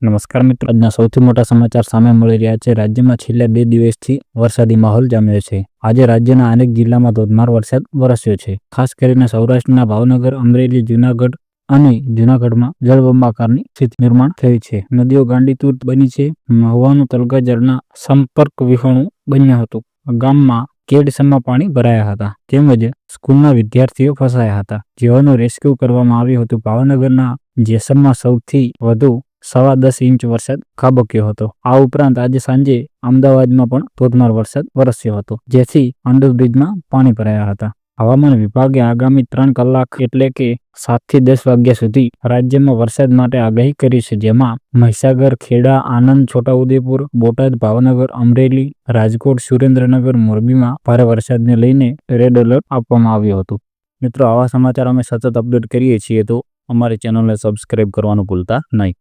નમસ્કાર મિત્રો, આજના સૌથી મોટા સમાચાર સામે મળી રહ્યા છે। રાજ્યમાં છેલ્લા 2 દિવસથી વરસાદી માહોલ જામ્યો છે। આજે રાજ્યના અનેક જિલ્લામાં ધોધમાર વરસાદ વરસ્યો છે। ખાસ કરીને સૌરાષ્ટ્રના ભાવનગર, અમરેલી, જૂનાગઢ અને જૂનાગઢમાં જળબંબાકારની સ્થિતિ નિર્માણ થઈ છે। નદીઓ ગાંડીતુર બની છે। મહુવાનું તલગાજરના સંપર્ક વિહોણું બન્યું હતું। ગામમાં કેડસમાં પાણી ભરાયા હતા તેમજ સ્કૂલના વિદ્યાર્થીઓ ફસાયા હતા, જેઓનું રેસ્ક્યુ કરવામાં આવ્યું હતું। ભાવનગરના જેસરમાં સૌથી વધુ 10.25 ઇંચ વરસાદ ખાબક્યો હતો। આ ઉપરાંત આજે સાંજે અમદાવાદમાં પણ ધોધમાર વરસાદ વરસ્યો હતો, જેથી અંડરબ્રિજમાં પાણી ભરાયા હતા। હવામાન વિભાગે આગામી 3 કલાક એટલે કે 7 થી 10 વાગ્યા સુધી રાજ્યમાં વરસાદ માટે આગાહી કરી છે, જેમાં મહીસાગર, ખેડા, આણંદ, છોટાઉદેપુર, બોટાદ, ભાવનગર, અમરેલી, રાજકોટ, સુરેન્દ્રનગર, મોરબીમાં ભારે વરસાદને લઈને રેડ એલર્ટ આપવામાં આવ્યું હતું। મિત્રો, આવા સમાચાર અમે સતત અપડેટ કરીએ છીએ, તો અમારી ચેનલને સબસ્ક્રાઇબ કરવાનું ભૂલતા નહીં।